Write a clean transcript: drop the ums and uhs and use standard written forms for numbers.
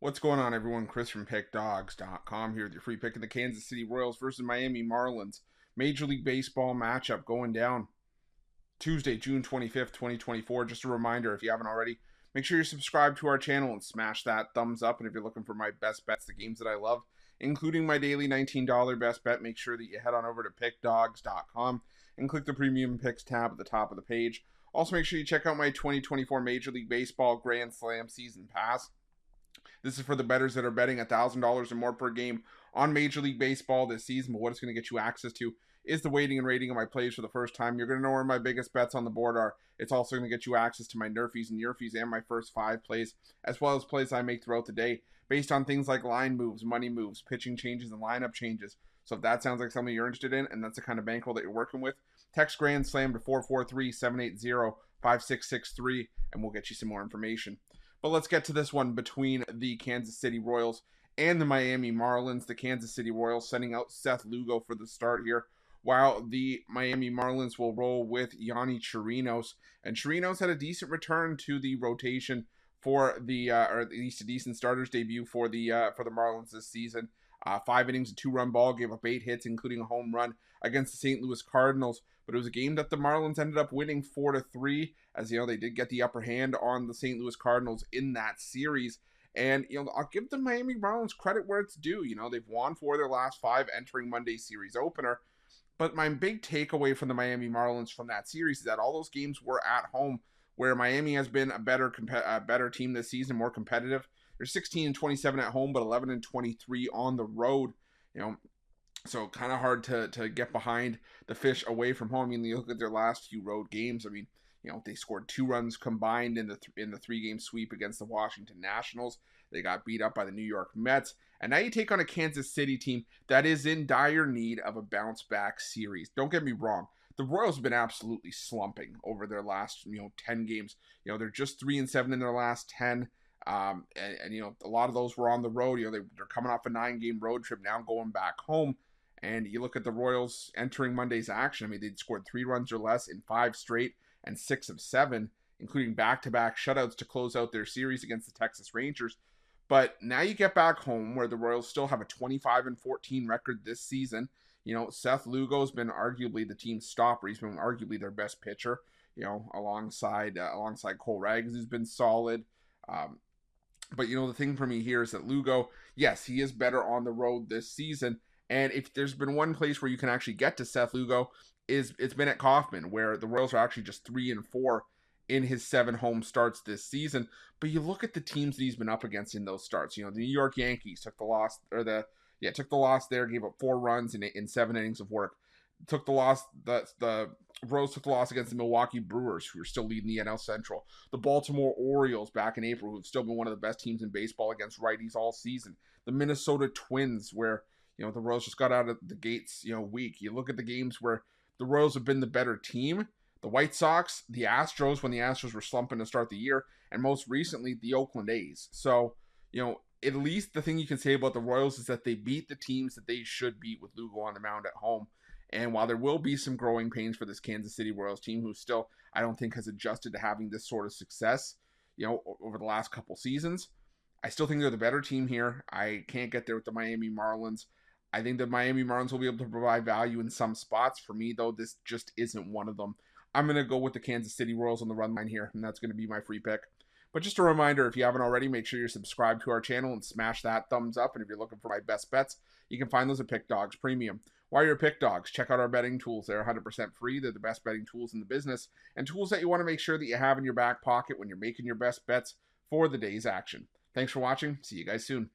What's going on, everyone? Chris from Pickdawgz.com here with your free pick of the Kansas City Royals versus Miami Marlins. Major League Baseball matchup going down Tuesday, June 25th, 2024. Just a reminder, if you haven't already, make sure you're subscribed to our channel and smash that thumbs up. And if you're looking for my best bets, the games that I love, including my daily $19 best bet, make sure that you head on over to Pickdawgz.com and click the Premium Picks tab at the top of the page. Also, make sure you check out my 2024 Major League Baseball Grand Slam Season Pass. This is for the bettors that are betting $1,000 or more per game on Major League Baseball this season. But what it's going to get you access to is the weighting and rating of my plays for the first time. You're going to know where my biggest bets on the board are. It's also going to get you access to my nerfies and yerfies and my first 5 plays, as well as plays I make throughout the day based on things like line moves, money moves, pitching changes, and lineup changes. So if that sounds like something you're interested in and that's the kind of bankroll that you're working with, text Grand Slam to 443-780-5663 and we'll get you some more information. But let's get to this one between the Kansas City Royals and the Miami Marlins. The Kansas City Royals sending out Seth Lugo for the start here, while the Miami Marlins will roll with Yonny Chirinos. And Chirinos had a decent return to the rotation for the, or at least a decent starter's debut for the Marlins this season. 5 innings, a 2-run ball, gave up 8 hits, including a home run against the St. Louis Cardinals. But it was a game that the Marlins ended up winning 4-3, as you know they did get the upper hand on the St. Louis Cardinals in that series. And I'll give the Miami Marlins credit where it's due. They've won 4 of their last 5 entering Monday's series opener. But my big takeaway from the Miami Marlins from that series is that all those games were at home, where Miami has been a better team this season, more competitive. They're 16-27 at home, but 11-23 on the road. So kind of hard to get behind the fish away from home. You look at their last few road games. They scored 2 runs combined in the 3-game sweep against the Washington Nationals. They got beat up by the New York Mets. And now you take on a Kansas City team that is in dire need of a bounce-back series. Don't get me wrong. The Royals have been absolutely slumping over their last 10 games. They're just 3-7 in their last 10. And a lot of those were on the road. They're coming off a 9-game road trip now, going back home. And you look at the Royals entering Monday's action. They'd scored 3 runs or less in 5 straight and 6 of 7, including back-to-back shutouts to close out their series against the Texas Rangers. But now you get back home where the Royals still have a 25-14 record this season. Seth Lugo's been arguably the team's stopper. He's been arguably their best pitcher, alongside Cole Raggs, who's been solid. But the thing for me here is that Lugo, yes, he is better on the road this season. And if there's been one place where you can actually get to Seth Lugo, it's been at Kauffman, where the Royals are actually just 3-4 in his 7 home starts this season. But you look at the teams that he's been up against in those starts. The New York Yankees took the loss, took the loss there, gave up 4 runs in 7 innings of work. Took the loss. The Royals took the loss against the Milwaukee Brewers, who are still leading the NL Central. The Baltimore Orioles back in April, who've still been one of the best teams in baseball against righties all season. The Minnesota Twins, where the Royals just got out of the gates, weak. You look at the games where the Royals have been the better team. The White Sox, the Astros, when the Astros were slumping to start the year, and most recently, the Oakland A's. So, at least the thing you can say about the Royals is that they beat the teams that they should beat with Lugo on the mound at home. And while there will be some growing pains for this Kansas City Royals team, who still, I don't think, has adjusted to having this sort of success, over the last couple seasons, I still think they're the better team here. I can't get there with the Miami Marlins. I think the Miami Marlins will be able to provide value in some spots. For me, though, this just isn't one of them. I'm going to go with the Kansas City Royals on the run line here, and that's going to be my free pick. But just a reminder, if you haven't already, make sure you're subscribed to our channel and smash that thumbs up. And if you're looking for my best bets, you can find those at Pick Dawgz Premium. While you're at Pick Dawgz, check out our betting tools. They're 100% free. They're the best betting tools in the business, and tools that you want to make sure that you have in your back pocket when you're making your best bets for the day's action. Thanks for watching. See you guys soon.